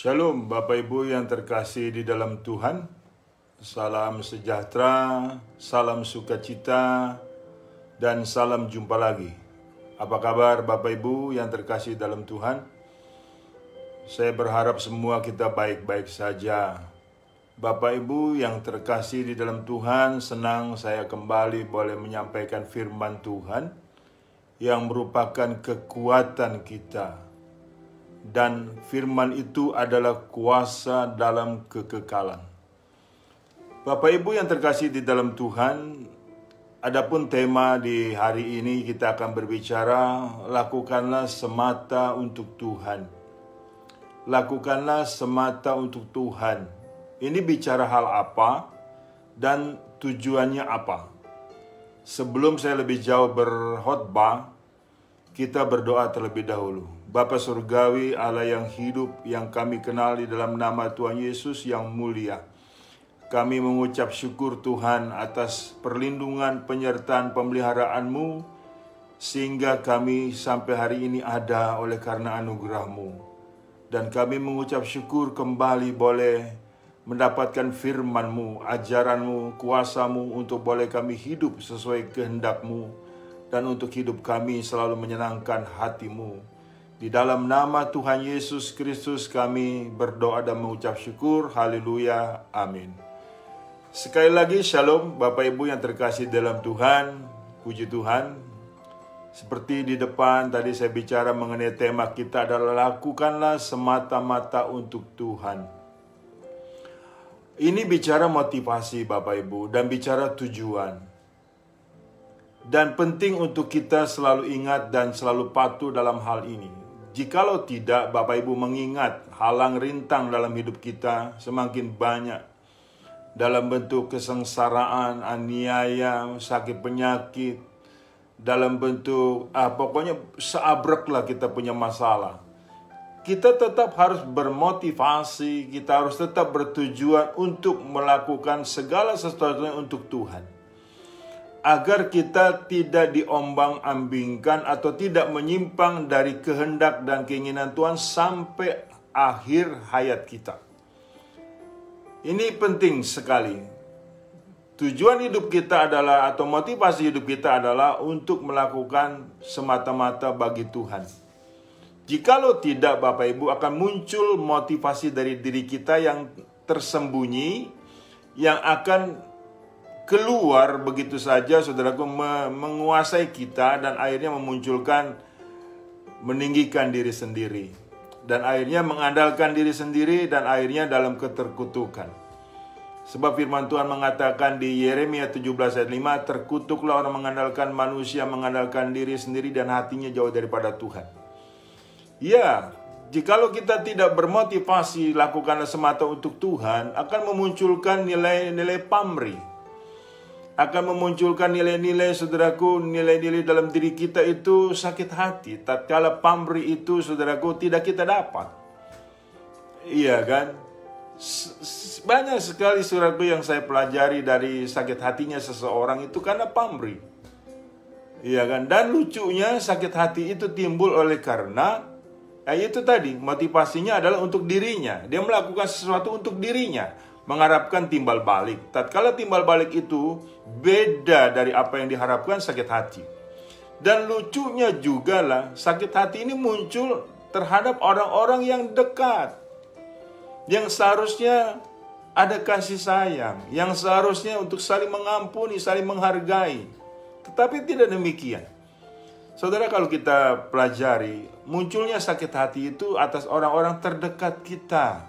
Shalom Bapak Ibu yang terkasih di dalam Tuhan. Salam sejahtera, salam sukacita, dan salam jumpa lagi. Apa kabar Bapak Ibu yang terkasih dalam Tuhan? Saya berharap semua kita baik-baik saja. Bapak Ibu yang terkasih di dalam Tuhan, senang saya kembali boleh menyampaikan firman Tuhan yang merupakan kekuatan kita. Dan firman itu adalah kuasa dalam kekekalan. Bapak Ibu yang terkasih di dalam Tuhan, adapun tema di hari ini kita akan berbicara, lakukanlah semata untuk Tuhan. Lakukanlah semata untuk Tuhan. Ini bicara hal apa dan tujuannya apa? Sebelum saya lebih jauh berkhotbah, kita berdoa terlebih dahulu. Bapa Surgawi, Allah yang hidup, yang kami kenal di dalam nama Tuhan Yesus yang mulia. Kami mengucap syukur Tuhan atas perlindungan, penyertaan, pemeliharaan-Mu, sehingga kami sampai hari ini ada oleh karena anugerah-Mu. Dan kami mengucap syukur kembali boleh mendapatkan firman-Mu, ajaran-Mu, kuasa-Mu untuk boleh kami hidup sesuai kehendak-Mu, dan untuk hidup kami selalu menyenangkan hati-Mu. Di dalam nama Tuhan Yesus Kristus kami berdoa dan mengucap syukur. Haleluya. Amin. Sekali lagi shalom Bapak Ibu yang terkasih dalam Tuhan. Puji Tuhan. Seperti di depan tadi saya bicara mengenai tema kita adalah lakukanlah semata-mata untuk Tuhan. Ini bicara motivasi Bapak Ibu dan bicara tujuan. Dan penting untuk kita selalu ingat dan selalu patuh dalam hal ini. Jikalau tidak, Bapak Ibu mengingat halang rintang dalam hidup kita semakin banyak. Dalam bentuk kesengsaraan, aniaya, sakit penyakit. Dalam bentuk, pokoknya seabreklah kita punya masalah. Kita tetap harus bermotivasi, kita harus tetap bertujuan untuk melakukan segala sesuatunya untuk Tuhan. Agar kita tidak diombang-ambingkan atau tidak menyimpang dari kehendak dan keinginan Tuhan sampai akhir hayat kita. Ini penting sekali. Tujuan hidup kita adalah, atau motivasi hidup kita adalah untuk melakukan semata-mata bagi Tuhan. Jikalau tidak, Bapak Ibu, akan muncul motivasi dari diri kita yang tersembunyi, yang akan keluar begitu saja, saudaraku, menguasai kita dan akhirnya memunculkan, meninggikan diri sendiri. Dan akhirnya mengandalkan diri sendiri dan akhirnya dalam keterkutukan. Sebab firman Tuhan mengatakan di Yeremia 17 ayat 5, terkutuklah orang mengandalkan manusia, mengandalkan diri sendiri dan hatinya jauh daripada Tuhan. Ya, jikalau kita tidak bermotivasi lakukanlah semata untuk Tuhan, akan memunculkan nilai-nilai pamrih. Akan memunculkan nilai-nilai, saudaraku, nilai-nilai dalam diri kita itu sakit hati. Tatkala pamrih itu, saudaraku, tidak kita dapat. Iya kan? Banyak sekali, saudaraku, yang saya pelajari dari sakit hatinya seseorang itu karena pamrih. Iya kan? Dan lucunya sakit hati itu timbul oleh karena itu tadi, motivasinya adalah untuk dirinya. Dia melakukan sesuatu untuk dirinya, mengharapkan timbal balik. Tatkala timbal balik itu beda dari apa yang diharapkan, sakit hati. Dan lucunya juga lah, sakit hati ini muncul terhadap orang-orang yang dekat, yang seharusnya ada kasih sayang, yang seharusnya untuk saling mengampuni, saling menghargai. Tetapi tidak demikian. Saudara, kalau kita pelajari, munculnya sakit hati itu atas orang-orang terdekat kita.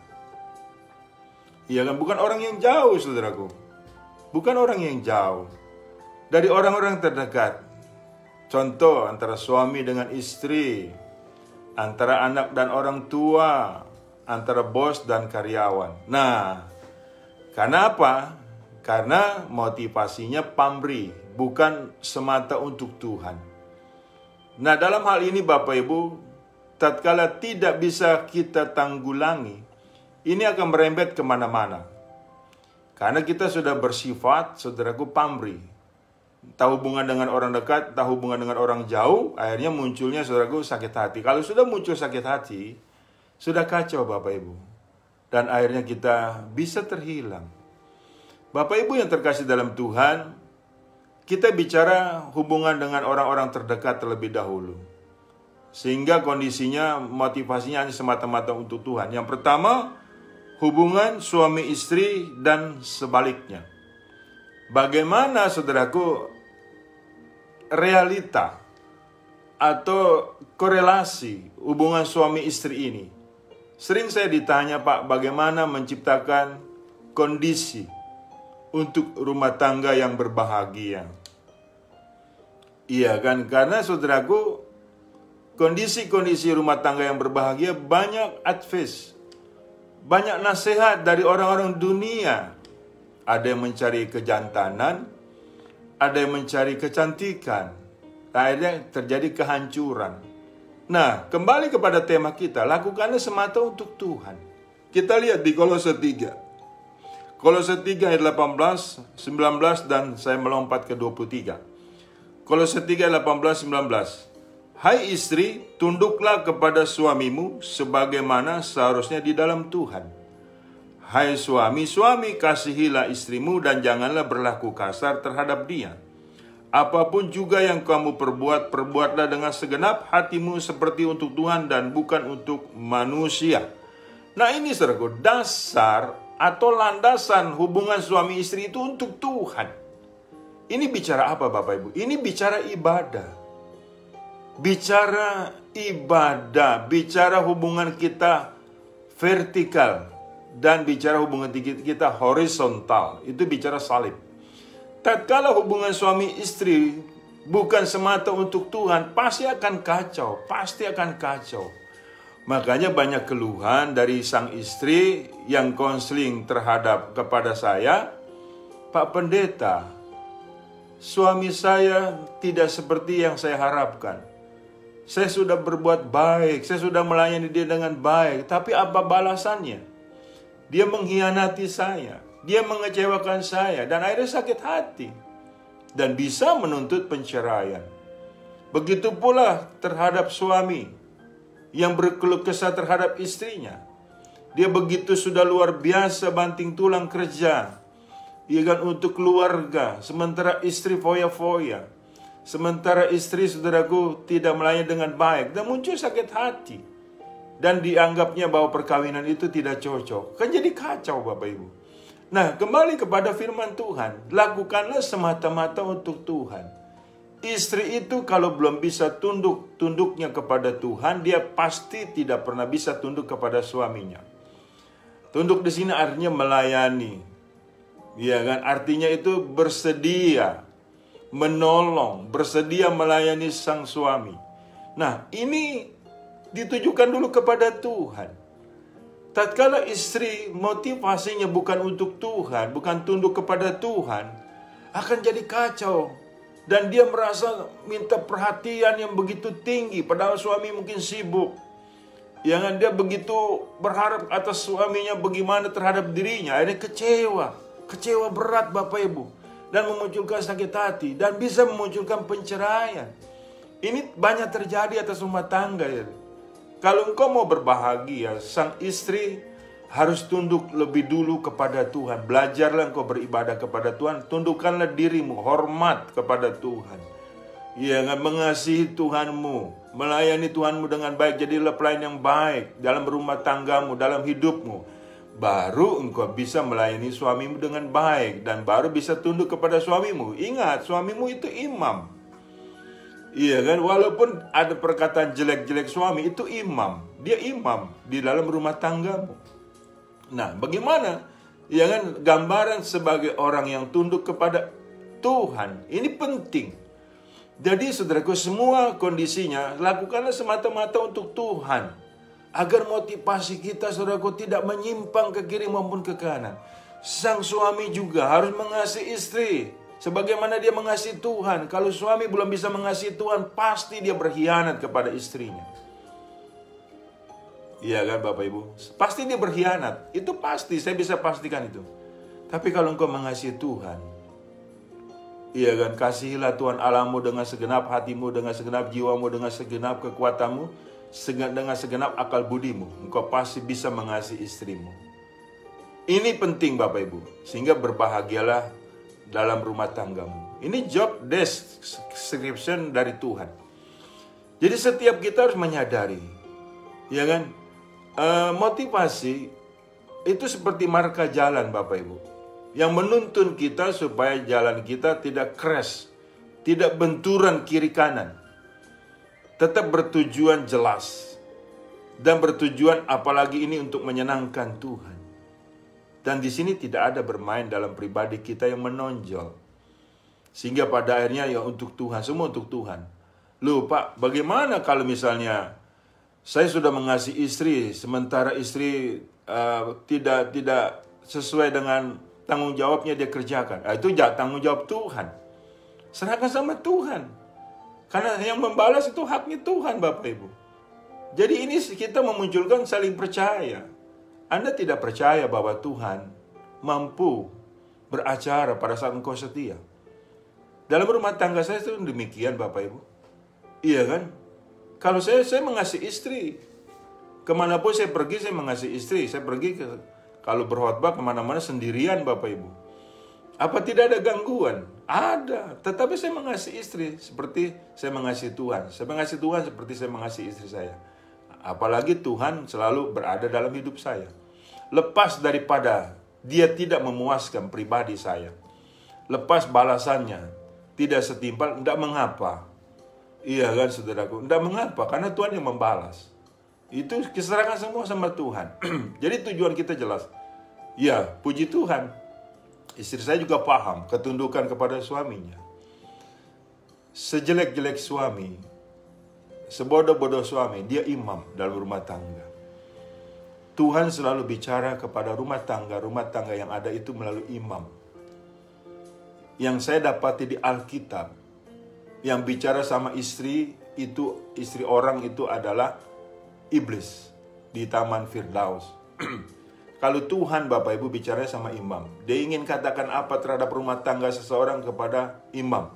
Iya kan, bukan orang yang jauh, saudaraku. Bukan orang yang jauh. Dari orang-orang terdekat. Contoh, antara suami dengan istri, antara anak dan orang tua, antara bos dan karyawan. Nah, karena apa? Karena motivasinya pamrih, bukan semata untuk Tuhan. Nah, dalam hal ini Bapak Ibu, tatkala tidak bisa kita tanggulangi, ini akan merembet kemana-mana. Karena kita sudah bersifat, saudaraku, pamrih. tahu hubungan dengan orang dekat, tahu hubungan dengan orang jauh, akhirnya munculnya saudaraku sakit hati. Kalau sudah muncul sakit hati, sudah kacau Bapak Ibu. dan akhirnya kita bisa terhilang. Bapak Ibu yang terkasih dalam Tuhan, kita bicara hubungan dengan orang-orang terdekat terlebih dahulu. Sehingga kondisinya, motivasinya hanya semata-mata untuk Tuhan. Yang pertama, hubungan suami istri dan sebaliknya. Bagaimana saudaraku realita atau korelasi hubungan suami istri ini? Sering saya ditanya, Pak, bagaimana menciptakan kondisi untuk rumah tangga yang berbahagia? Iya kan, karena saudaraku, kondisi-kondisi rumah tangga yang berbahagia banyak advice, banyak nasihat dari orang-orang dunia. Ada yang mencari kejantanan, ada yang mencari kecantikan. Akhirnya terjadi kehancuran. Nah, kembali kepada tema kita, lakukanlah semata untuk Tuhan. Kita lihat di Kolose 3. Kolose 3 ayat 18, 19, dan saya melompat ke 23. Kolose 3 ayat 18, 19. Hai istri, tunduklah kepada suamimu sebagaimana seharusnya di dalam Tuhan. Hai suami, kasihilah istrimu dan janganlah berlaku kasar terhadap dia. Apapun juga yang kamu perbuat, perbuatlah dengan segenap hatimu seperti untuk Tuhan dan bukan untuk manusia. Nah ini saudaraku, dasar atau landasan hubungan suami istri itu untuk Tuhan. Ini bicara apa Bapak Ibu? Ini bicara ibadah. Bicara ibadah, bicara hubungan kita vertikal dan bicara hubungan kita horizontal. Itu bicara salib. Tatkala hubungan suami istri bukan semata untuk Tuhan, pasti akan kacau, pasti akan kacau. Makanya banyak keluhan dari sang istri yang konseling kepada saya, Pak Pendeta, suami saya tidak seperti yang saya harapkan. Saya sudah berbuat baik, saya sudah melayani dia dengan baik, tapi apa balasannya? Dia mengkhianati saya, dia mengecewakan saya, dan akhirnya sakit hati, dan bisa menuntut penceraian. Begitu pula terhadap suami yang berkeluh kesah terhadap istrinya. Dia begitu sudah luar biasa banting tulang kerja, ya kan, untuk keluarga, sementara istri foya-foya, sementara istri saudaraku tidak melayani dengan baik, dan muncul sakit hati, dan dianggapnya bahwa perkawinan itu tidak cocok. Kan jadi kacau Bapak Ibu. Nah, kembali kepada firman Tuhan, lakukanlah semata-mata untuk Tuhan. Istri itu kalau belum bisa tunduknya kepada Tuhan, dia pasti tidak pernah bisa tunduk kepada suaminya. Tunduk di sini artinya melayani. Ya kan? Artinya itu bersedia menolong, bersedia melayani sang suami. Nah, ini ditujukan dulu kepada Tuhan. Tatkala istri motivasinya bukan untuk Tuhan, bukan tunduk kepada Tuhan, akan jadi kacau. Dan dia merasa minta perhatian yang begitu tinggi, padahal suami mungkin sibuk. Yang dia begitu berharap atas suaminya bagaimana terhadap dirinya, akhirnya kecewa berat Bapak Ibu, dan memunculkan sakit hati, dan bisa memunculkan penceraian. Ini banyak terjadi atas rumah tangga ya. Kalau engkau mau berbahagia, sang istri harus tunduk lebih dulu kepada Tuhan. Belajarlah engkau beribadah kepada Tuhan. Tundukkanlah dirimu, hormat kepada Tuhan. Ya, mengasihi Tuhanmu, melayani Tuhanmu dengan baik. Jadilah pelayan yang baik dalam rumah tanggamu, dalam hidupmu. Baru engkau bisa melayani suamimu dengan baik, dan baru bisa tunduk kepada suamimu. Ingat, suamimu itu imam. Iya kan, walaupun ada perkataan jelek-jelek suami, itu imam. Dia imam di dalam rumah tanggamu. Nah, bagaimana? Ya kan, gambaran sebagai orang yang tunduk kepada Tuhan. Ini penting. Jadi saudaraku, semua kondisinya lakukanlah semata-mata untuk Tuhan. Agar motivasi kita saudaraku tidak menyimpang ke kiri maupun ke kanan. Sang suami juga harus mengasihi istri sebagaimana dia mengasihi Tuhan. Kalau suami belum bisa mengasihi Tuhan, pasti dia berkhianat kepada istrinya. Iya kan Bapak Ibu? Pasti dia berkhianat. Itu pasti, saya bisa pastikan itu. Tapi kalau engkau mengasihi Tuhan, iya kan, kasihilah Tuhan Allahmu dengan segenap hatimu, dengan segenap jiwamu, dengan segenap kekuatanmu, dengan segenap akal budimu. Engkau pasti bisa mengasihi istrimu. Ini penting Bapak Ibu, sehingga berbahagialah dalam rumah tanggamu. Ini job description dari Tuhan. Jadi setiap kita harus menyadari, ya kan, motivasi itu seperti marka jalan Bapak Ibu, yang menuntun kita supaya jalan kita tidak crash, tidak benturan kiri kanan, tetap bertujuan jelas, dan bertujuan apalagi ini untuk menyenangkan Tuhan. Dan di sini tidak ada bermain dalam pribadi kita yang menonjol. Sehingga pada akhirnya ya untuk Tuhan, semua untuk Tuhan. Loh Pak, bagaimana kalau misalnya saya sudah mengasihi istri, sementara istri tidak sesuai dengan tanggung jawabnya dia kerjakan. Itu tanggung jawab Tuhan. Serahkan sama Tuhan. Karena yang membalas itu haknya Tuhan Bapak Ibu. Jadi ini kita memunculkan saling percaya. Anda tidak percaya bahwa Tuhan mampu beracara pada saat engkau setia. Dalam rumah tangga saya itu demikian Bapak Ibu. Iya kan? Kalau saya mengasihi istri. Kemanapun saya pergi saya mengasihi istri. Saya pergi kalau berkhotbah kemana-mana sendirian Bapak Ibu. Apa tidak ada gangguan? Ada. Tetapi saya mengasihi istri seperti saya mengasihi Tuhan. Saya mengasihi Tuhan seperti saya mengasihi istri saya. Apalagi Tuhan selalu berada dalam hidup saya. Lepas daripada dia tidak memuaskan pribadi saya, lepas balasannya tidak setimpal, tidak mengapa. Iya kan saudaraku, tidak mengapa, karena Tuhan yang membalas. Itu diserahkan semua sama Tuhan. Jadi tujuan kita jelas. Ya, puji Tuhan. Istri saya juga paham ketundukan kepada suaminya. Sejelek-jelek suami, sebodoh-bodoh suami, dia imam dalam rumah tangga. Tuhan selalu bicara kepada rumah tangga yang ada itu melalui imam. Yang saya dapati di Alkitab, yang bicara sama istri itu, istri orang itu adalah iblis di Taman Firdaus. Kalau Tuhan Bapak Ibu bicara sama imam, dia ingin katakan apa terhadap rumah tangga seseorang kepada imam.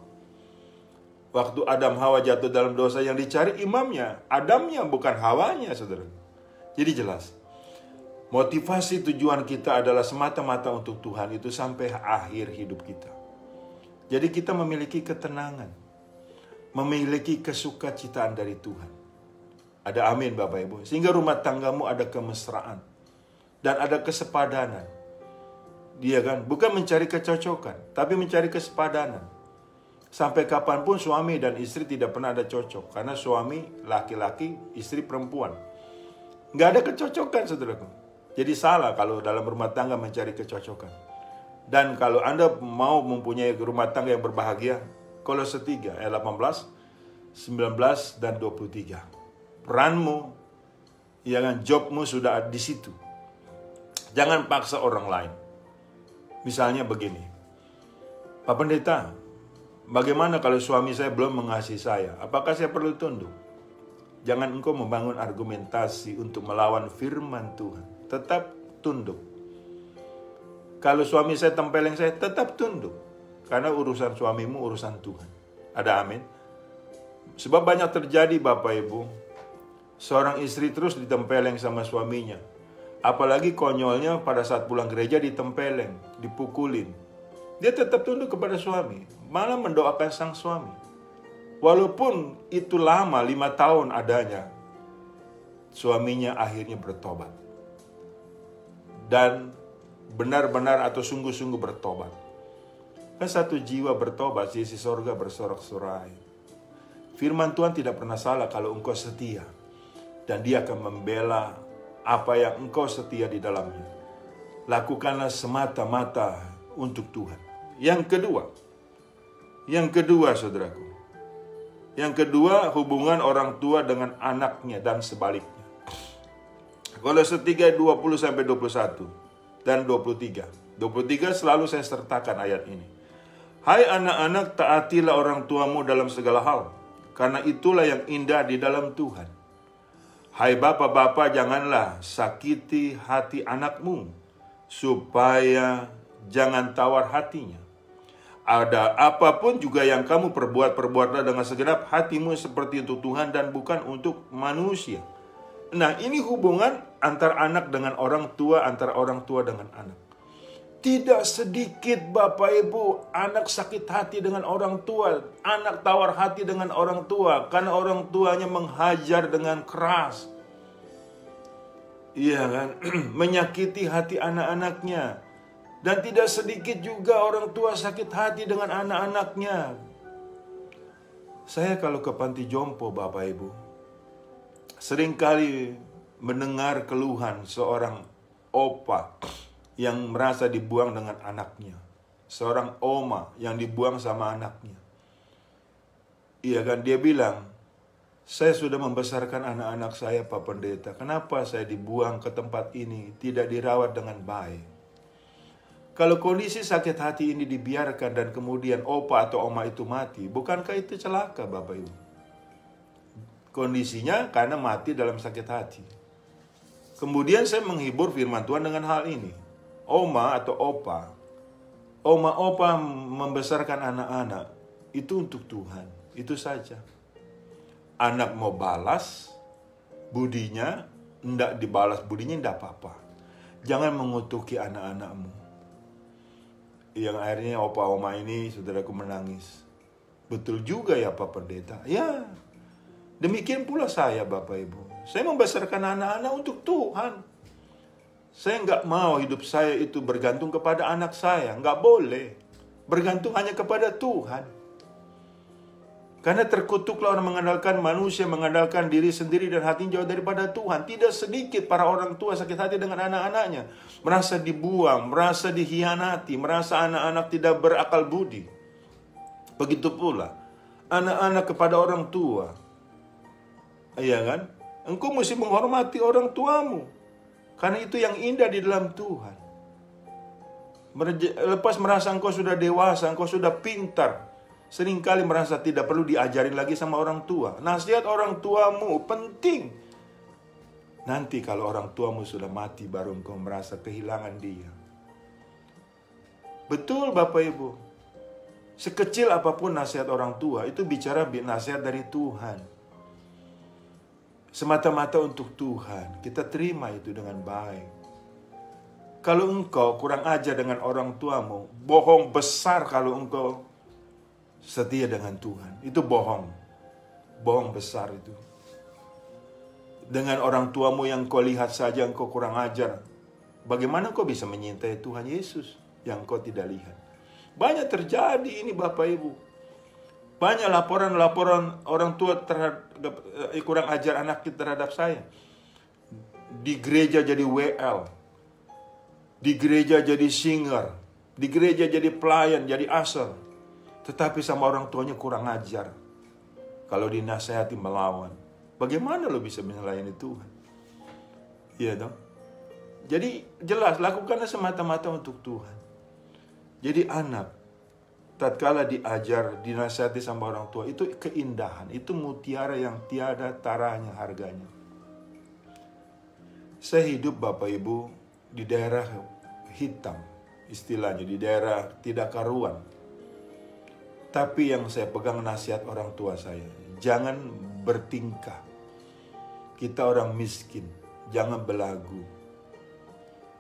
Waktu Adam Hawa jatuh dalam dosa, yang dicari imamnya, Adamnya bukan Hawanya, saudara. Jadi jelas, motivasi tujuan kita adalah semata-mata untuk Tuhan itu sampai akhir hidup kita. Jadi kita memiliki ketenangan, memiliki kesukacitaan dari Tuhan. Ada amin Bapak Ibu. Sehingga rumah tanggamu ada kemesraan dan ada kesepadanan. Dia kan bukan mencari kecocokan, tapi mencari kesepadanan. Sampai kapanpun suami dan istri tidak pernah ada cocok. Karena suami laki-laki, istri perempuan. Nggak ada kecocokan, saudaraku. Jadi salah kalau dalam rumah tangga mencari kecocokan. Dan kalau Anda mau mempunyai rumah tangga yang berbahagia, Kolose 3 ayat 18, 19, dan 23. Peranmu, ya kan, jobmu sudah di situ. Jangan paksa orang lain. Misalnya begini, Pak Pendeta, bagaimana kalau suami saya belum mengasihi saya? Apakah saya perlu tunduk? Jangan engkau membangun argumentasi untuk melawan firman Tuhan. Tetap tunduk. Kalau suami saya tempeleng saya, tetap tunduk. Karena urusan suamimu, urusan Tuhan. Ada amin? Sebab banyak terjadi Bapak Ibu, seorang istri terus ditempeleng sama suaminya. Apalagi konyolnya pada saat pulang gereja ditempeleng, dipukulin. Dia tetap tunduk kepada suami, malah mendoakan sang suami. Walaupun itu lama, 5 tahun adanya, suaminya akhirnya bertobat. Dan benar-benar atau sungguh-sungguh bertobat. Kan satu jiwa bertobat, sisi sorga bersorak-sorai. Firman Tuhan tidak pernah salah kalau engkau setia. Dan dia akan membela apa yang engkau setia di dalamnya. Lakukanlah semata-mata untuk Tuhan. Yang kedua saudaraku. Yang kedua, hubungan orang tua dengan anaknya dan sebaliknya. Kolose 3 20-21 dan 23. 23 selalu saya sertakan ayat ini. Hai anak-anak, taatilah orang tuamu dalam segala hal, karena itulah yang indah di dalam Tuhan. Hai bapak-bapak, janganlah sakiti hati anakmu, supaya jangan tawar hatinya. Ada apapun juga yang kamu perbuat, perbuatlah dengan segenap hatimu seperti untuk Tuhan dan bukan untuk manusia. Nah, ini hubungan antar anak dengan orang tua, antara orang tua dengan anak. Tidak sedikit Bapak Ibu anak sakit hati dengan orang tua, anak tawar hati dengan orang tua karena orang tuanya menghajar dengan keras. Iya kan? Menyakiti hati anak-anaknya. Dan tidak sedikit juga orang tua sakit hati dengan anak-anaknya. Saya kalau ke panti jompo Bapak Ibu, seringkali mendengar keluhan seorang opa yang merasa dibuang dengan anaknya. Seorang oma yang dibuang sama anaknya. Iya kan, dia bilang, saya sudah membesarkan anak-anak saya Pak Pendeta. Kenapa saya dibuang ke tempat ini, tidak dirawat dengan baik? Kalau kondisi sakit hati ini dibiarkan dan kemudian opa atau oma itu mati, bukankah itu celaka Bapak Ibu? Kondisinya karena mati dalam sakit hati. Kemudian saya menghibur firman Tuhan dengan hal ini. Oma atau opa, opa membesarkan anak-anak, itu untuk Tuhan, itu saja. Anak mau balas budinya, enggak dibalas budinya, enggak apa-apa. Jangan mengutuki anak-anakmu. Yang akhirnya opa oma ini, saudaraku, menangis. Betul juga ya Pak Pendeta. Ya, demikian pula saya Bapak Ibu. Saya membesarkan anak-anak untuk Tuhan. Saya nggak mau hidup saya itu bergantung kepada anak saya. Nggak boleh. Bergantung hanya kepada Tuhan. Karena terkutuklah orang mengandalkan manusia, mengandalkan diri sendiri dan hatinya jauh daripada Tuhan. Tidak sedikit para orang tua sakit hati dengan anak-anaknya. Merasa dibuang, merasa dikhianati, merasa anak-anak tidak berakal budi. Begitu pula anak-anak kepada orang tua. Iya kan? Engkau mesti menghormati orang tuamu. Karena itu yang indah di dalam Tuhan. Lepas merasa engkau sudah dewasa, engkau sudah pintar, seringkali merasa tidak perlu diajarin lagi sama orang tua. Nasihat orang tuamu penting. Nanti kalau orang tuamu sudah mati, baru engkau merasa kehilangan dia. Betul Bapak Ibu. Sekecil apapun nasihat orang tua, itu bicara nasihat dari Tuhan. Semata-mata untuk Tuhan, kita terima itu dengan baik. Kalau engkau kurang ajar dengan orang tuamu, bohong besar kalau engkau setia dengan Tuhan. Itu bohong. Bohong besar itu. Dengan orang tuamu yang kau lihat saja engkau kurang ajar, bagaimana kau bisa menyintai Tuhan Yesus yang kau tidak lihat? Banyak terjadi ini Bapak Ibu. Banyak laporan-laporan orang tua terhadap kurang ajar anak kita terhadap saya. Di gereja jadi WL. Di gereja jadi singer. Di gereja jadi pelayan, jadi usher. Tetapi sama orang tuanya kurang ajar. Kalau dinasehati melawan. Bagaimana lo bisa melayani Tuhan? Iya dong. Jadi jelas, lakukanlah semata-mata untuk Tuhan. Jadi anak, tatkala diajar, dinasihati sama orang tua, itu keindahan, itu mutiara yang tiada taranya harganya. Saya hidup Bapak Ibu di daerah hitam, istilahnya di daerah tidak karuan. Tapi yang saya pegang nasihat orang tua saya, jangan bertingkah. Kita orang miskin, jangan belagu.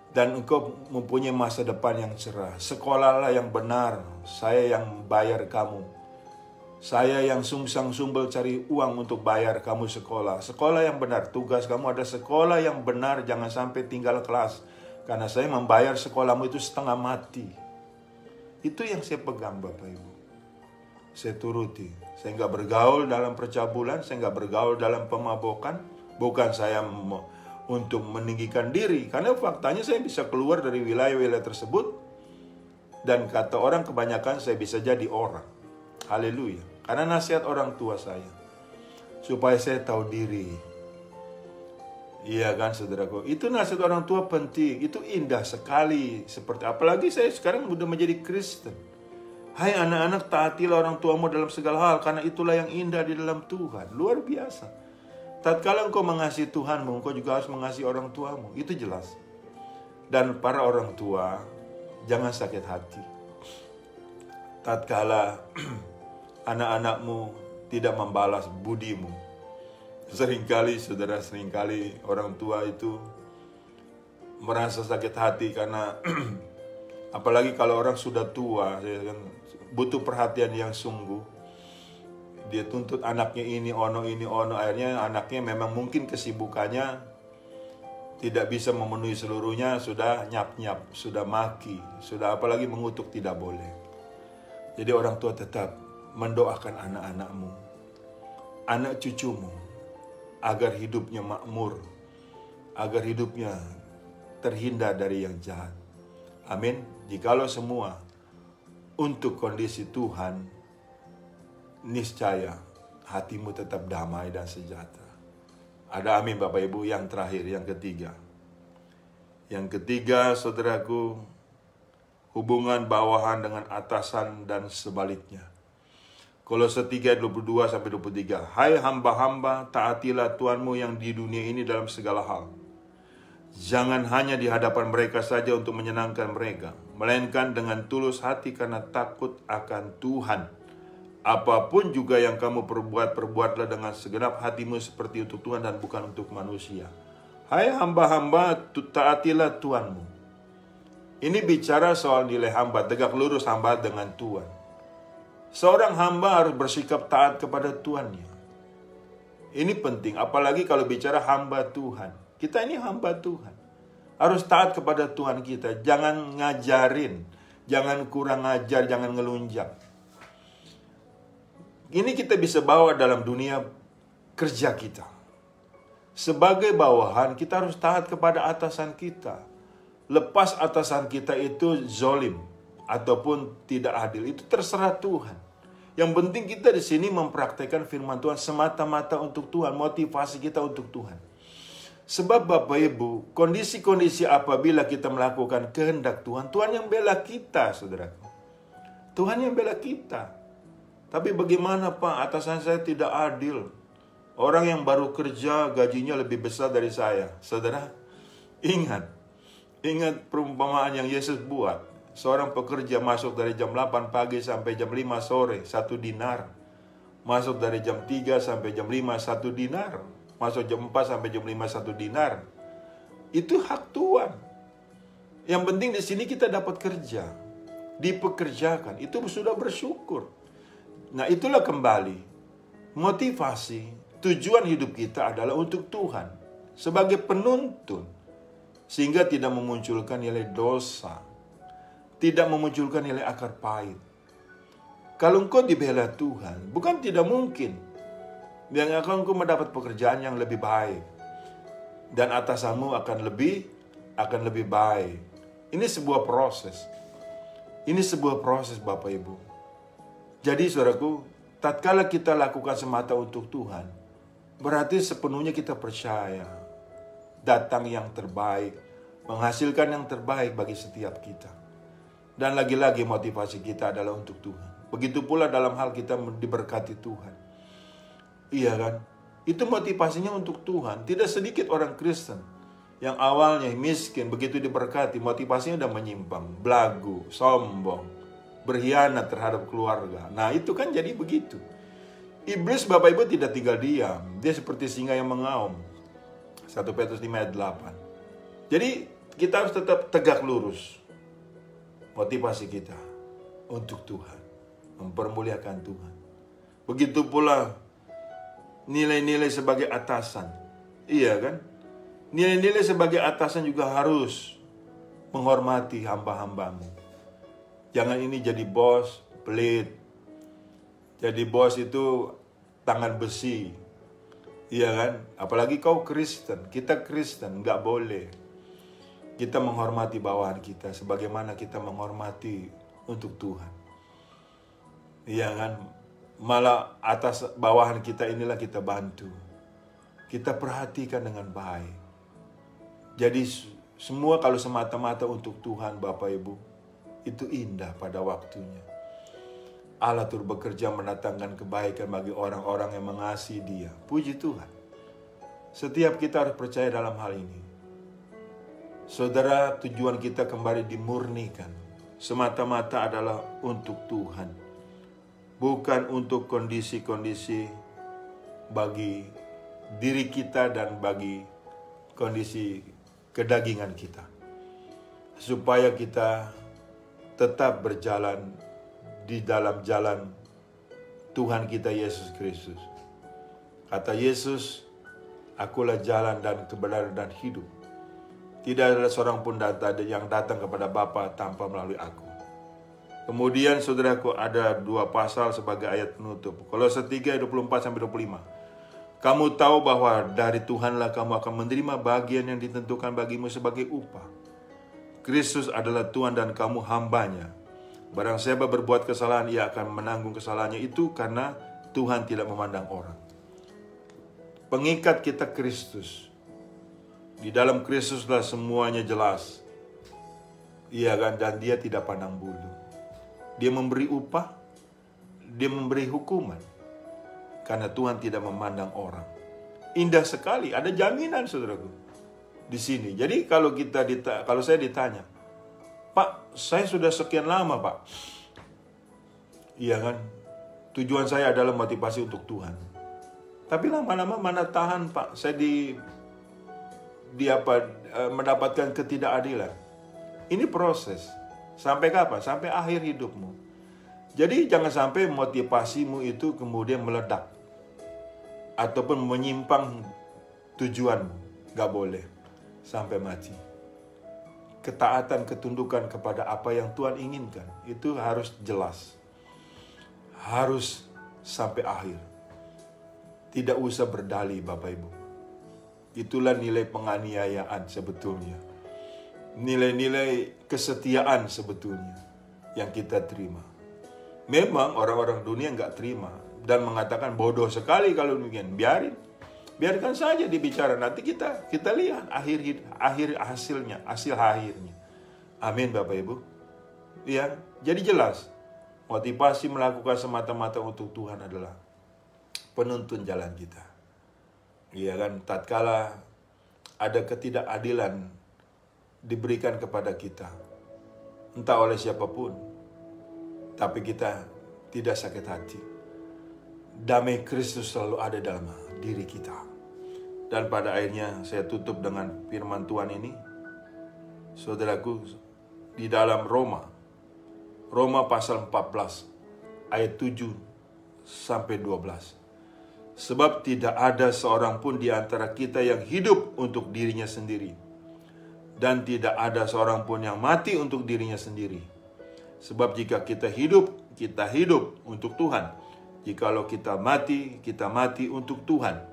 Dan engkau mempunyai masa depan yang cerah. Sekolahlah yang benar. Saya yang bayar kamu. Saya yang sungsang sumbel cari uang untuk bayar kamu sekolah. Sekolah yang benar. Tugas kamu ada sekolah yang benar. Jangan sampai tinggal kelas. Karena saya membayar sekolahmu itu setengah mati. Itu yang saya pegang Bapak Ibu. Saya turuti. Saya nggak bergaul dalam percabulan. Saya nggak bergaul dalam pemabokan. Bukan saya untuk meninggikan diri. Karena faktanya saya bisa keluar dari wilayah-wilayah tersebut. Dan kata orang kebanyakan saya bisa jadi orang. Haleluya. Karena nasihat orang tua saya. Supaya saya tahu diri. Iya kan saudaraku. Itu nasihat orang tua penting. Itu indah sekali. Seperti apalagi saya sekarang sudah menjadi Kristen. Hai anak-anak, taatilah orang tuamu dalam segala hal. Karena itulah yang indah di dalam Tuhan. Luar biasa. Tatkala engkau mengasihi Tuhanmu, engkau juga harus mengasihi orang tuamu. Itu jelas. Dan para orang tua, jangan sakit hati. Tatkala anak-anakmu tidak membalas budimu. Seringkali, saudara, seringkali orang tua itu merasa sakit hati karena apalagi kalau orang sudah tua, kan, butuh perhatian yang sungguh. Dia tuntut anaknya ini ono, akhirnya anaknya memang mungkin kesibukannya tidak bisa memenuhi seluruhnya, sudah nyap-nyap, sudah maki, sudah apalagi mengutuk tidak boleh. Jadi orang tua tetap mendoakan anak-anakmu, anak cucumu, agar hidupnya makmur, agar hidupnya terhindar dari yang jahat. Amin. Jikalau semua untuk kondisi Tuhan, niscaya hatimu tetap damai dan sejahtera. Ada amin Bapak Ibu. Yang terakhir, yang ketiga. Yang ketiga, saudaraku, hubungan bawahan dengan atasan dan sebaliknya. Kolose 3:22-23. Hai hamba-hamba, taatilah Tuhanmu yang di dunia ini dalam segala hal. Jangan hanya di hadapan mereka saja untuk menyenangkan mereka, melainkan dengan tulus hati karena takut akan Tuhan. Apapun juga yang kamu perbuat, perbuatlah dengan segenap hatimu seperti untuk Tuhan dan bukan untuk manusia. Hai hamba-hamba, taatilah Tuhanmu. Ini bicara soal nilai hamba, tegak lurus hamba dengan Tuhan. Seorang hamba harus bersikap taat kepada Tuhannya. Ini penting, apalagi kalau bicara hamba Tuhan. Kita ini hamba Tuhan. Harus taat kepada Tuhan kita. Jangan ngajarin, jangan kurang ajar, jangan ngelunjak. Ini kita bisa bawa dalam dunia kerja kita. Sebagai bawahan, kita harus taat kepada atasan kita. Lepas atasan kita itu zolim ataupun tidak adil, itu terserah Tuhan. Yang penting kita di sini mempraktekkan firman Tuhan semata-mata untuk Tuhan, motivasi kita untuk Tuhan. Sebab Bapak Ibu, kondisi-kondisi apabila kita melakukan kehendak Tuhan, Tuhan yang bela kita, saudaraku. Tuhan yang bela kita. Tapi bagaimana Pak, atasan saya tidak adil. Orang yang baru kerja gajinya lebih besar dari saya. Saudara, ingat perumpamaan yang Yesus buat. Seorang pekerja masuk dari jam 8 pagi sampai jam 5 sore, 1 dinar. Masuk dari jam 3 sampai jam 5, 1 dinar. Masuk jam 4 sampai jam 5, 1 dinar. Itu hak Tuhan. Yang penting di sini kita dapat kerja. Dipekerjakan, itu sudah bersyukur. Nah itulah kembali. Motivasi, tujuan hidup kita adalah untuk Tuhan. Sebagai penuntun. Sehingga tidak memunculkan nilai dosa. Tidak memunculkan nilai akar pahit. Kalau engkau dibela Tuhan, bukan tidak mungkin. Yang akan engkau mendapat pekerjaan yang lebih baik. Dan atasanmu akan lebih baik. Ini sebuah proses. Ini sebuah proses Bapak Ibu. Jadi saudaraku, tatkala kita lakukan semata untuk Tuhan, berarti sepenuhnya kita percaya datang yang terbaik, menghasilkan yang terbaik bagi setiap kita. Dan lagi-lagi motivasi kita adalah untuk Tuhan. Begitu pula dalam hal kita diberkati Tuhan. Iya kan? Itu motivasinya untuk Tuhan. Tidak sedikit orang Kristen yang awalnya miskin, begitu diberkati, motivasinya udah menyimpang, belagu, sombong, berkhianat terhadap keluarga. Nah itu kan jadi begitu. Iblis Bapak Ibu tidak tinggal diam. Dia seperti singa yang mengaum. 1 Petrus 5 ayat 8. Jadi kita harus tetap tegak lurus. Motivasi kita untuk Tuhan. Mempermuliakan Tuhan. Begitu pula nilai-nilai sebagai atasan. Iya kan? Nilai-nilai sebagai atasan juga harus menghormati hamba-hambamu. Jangan ini jadi bos, pelit. Jadi bos itu tangan besi. Iya kan? Apalagi kau Kristen. Kita Kristen, nggak boleh. Kita menghormati bawahan kita sebagaimana kita menghormati untuk Tuhan. Iya kan? Malah atas bawahan kita inilah kita bantu. Kita perhatikan dengan baik. Jadi semua kalau semata-mata untuk Tuhan Bapak Ibu, itu indah pada waktunya. Allah turut bekerja mendatangkan kebaikan bagi orang-orang yang mengasihi Dia. Puji Tuhan. Setiap kita harus percaya dalam hal ini. Saudara, tujuan kita kembali dimurnikan. Semata-mata adalah untuk Tuhan. Bukan untuk kondisi-kondisi bagi diri kita dan bagi kondisi kedagingan kita. Supaya kita tetap berjalan di dalam jalan Tuhan kita Yesus Kristus. Kata Yesus, akulah jalan dan kebenaran dan hidup. Tidak ada seorang pun yang datang kepada Bapa tanpa melalui aku. Kemudian saudaraku, ada 2 pasal sebagai ayat penutup. Kolose 3 ayat 24-25. Kamu tahu bahwa dari Tuhanlah kamu akan menerima bagian yang ditentukan bagimu sebagai upah. Kristus adalah Tuhan dan kamu hambanya. Barang siapa berbuat kesalahan, ia akan menanggung kesalahannya itu karena Tuhan tidak memandang orang. Pengikat kita Kristus. Di dalam Kristuslah semuanya jelas. Iya kan? Dan dia tidak pandang bulu. Dia memberi upah, dia memberi hukuman. Karena Tuhan tidak memandang orang. Indah sekali, ada jaminan saudaraku di sini. Jadi kalau saya ditanya, Pak, saya sudah sekian lama Pak. Iya kan? Tujuan saya adalah motivasi untuk Tuhan. Tapi lama-lama mana tahan Pak, saya mendapatkan ketidakadilan. Ini proses. Sampai kapan? Sampai akhir hidupmu. Jadi jangan sampai motivasimu itu kemudian meledak. Ataupun menyimpang tujuanmu. Gak boleh. Sampai mati. Ketaatan, ketundukan kepada apa yang Tuhan inginkan. Itu harus jelas. Harus sampai akhir. Tidak usah berdalih Bapak Ibu. Itulah nilai penganiayaan sebetulnya. Nilai-nilai kesetiaan sebetulnya yang kita terima. Memang orang-orang dunia nggak terima dan mengatakan bodoh sekali kalau demikian. Biarkan saja dibicara, nanti kita lihat hasil akhirnya. Amin Bapak Ibu. Ya, jadi jelas motivasi melakukan semata-mata untuk Tuhan adalah penuntun jalan kita. Iya kan, tatkala ada ketidakadilan diberikan kepada kita, entah oleh siapapun, tapi kita tidak sakit hati. Damai Kristus selalu ada dalam diri kita. Dan pada akhirnya saya tutup dengan firman Tuhan ini. Saudaraku, di dalam Roma pasal 14 ayat 7-12. Sebab tidak ada seorang pun di antara kita yang hidup untuk dirinya sendiri, dan tidak ada seorang pun yang mati untuk dirinya sendiri. Sebab jika kita hidup untuk Tuhan. Jikalau kita mati untuk Tuhan.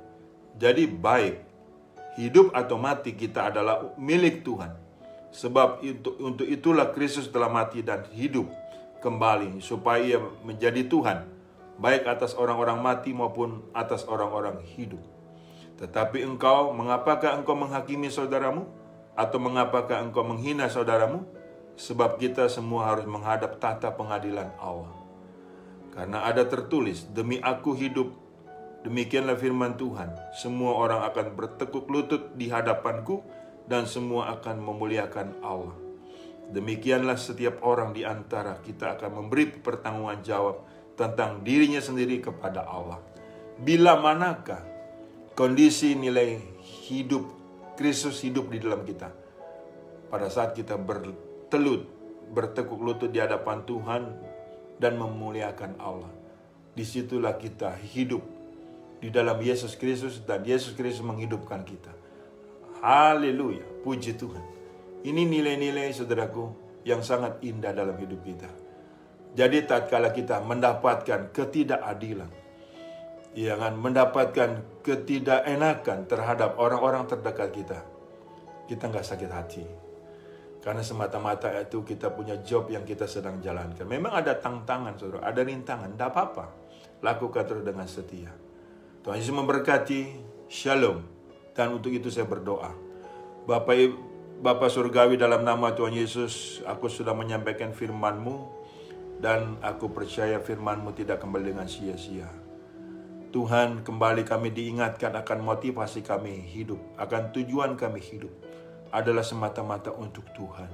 Jadi baik, hidup atau mati kita adalah milik Tuhan. Sebab untuk itulah Kristus telah mati dan hidup kembali, supaya ia menjadi Tuhan, baik atas orang-orang mati maupun atas orang-orang hidup. Tetapi mengapakah engkau menghakimi saudaramu? Atau mengapakah engkau menghina saudaramu? Sebab kita semua harus menghadap tahta pengadilan Allah. Karena ada tertulis, demi aku hidup, demikianlah firman Tuhan, semua orang akan bertekuk lutut di hadapanku, dan semua akan memuliakan Allah. Demikianlah setiap orang di antara kita akan memberi pertanggungan jawab tentang dirinya sendiri kepada Allah. Bila manakah kondisi nilai hidup Kristus hidup di dalam kita, pada saat kita bertekuk lutut di hadapan Tuhan dan memuliakan Allah, disitulah kita hidup di dalam Yesus Kristus dan Yesus Kristus menghidupkan kita. Haleluya, puji Tuhan. Ini nilai-nilai saudaraku yang sangat indah dalam hidup kita. Jadi tatkala kita mendapatkan ketidakadilan, mendapatkan ketidakenakan terhadap orang-orang terdekat kita nggak sakit hati. Karena semata-mata itu kita punya job yang kita sedang jalankan. Memang ada tantangan, saudara, ada rintangan, tidak apa-apa. Lakukan terus dengan setia. Tuhan Yesus memberkati. Shalom. Dan untuk itu saya berdoa. Bapa Surgawi, dalam nama Tuhan Yesus, aku sudah menyampaikan firman-Mu, dan aku percaya firman-Mu tidak kembali dengan sia-sia. Tuhan, kembali kami diingatkan akan motivasi kami hidup, akan tujuan kami hidup adalah semata-mata untuk Tuhan.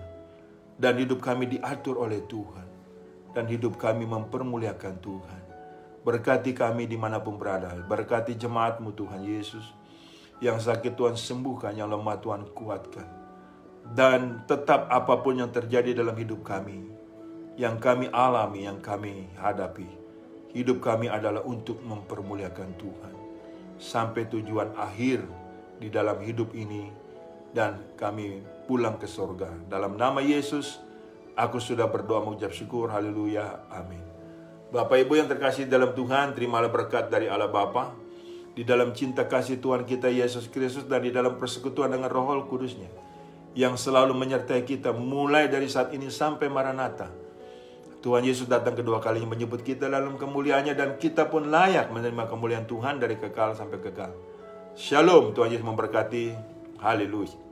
Dan hidup kami diatur oleh Tuhan. Dan hidup kami mempermuliakan Tuhan. Berkati kami dimanapun berada. Berkati jemaat-Mu Tuhan Yesus. Yang sakit Tuhan sembuhkan, yang lemah Tuhan kuatkan. Dan tetap apapun yang terjadi dalam hidup kami, yang kami alami, yang kami hadapi, hidup kami adalah untuk mempermuliakan Tuhan. Sampai tujuan akhir di dalam hidup ini, dan kami pulang ke surga. Dalam nama Yesus, aku sudah berdoa mengucap syukur. Haleluya. Amin. Bapak Ibu yang terkasih dalam Tuhan, terimalah berkat dari Allah Bapa, di dalam cinta kasih Tuhan kita Yesus Kristus, dan di dalam persekutuan dengan Roh Kudus-Nya, yang selalu menyertai kita mulai dari saat ini sampai Maranatha. Tuhan Yesus datang kedua kalinya menyebut kita dalam kemuliaannya, dan kita pun layak menerima kemuliaan Tuhan dari kekal sampai kekal. Shalom, Tuhan Yesus memberkati. Haleluya.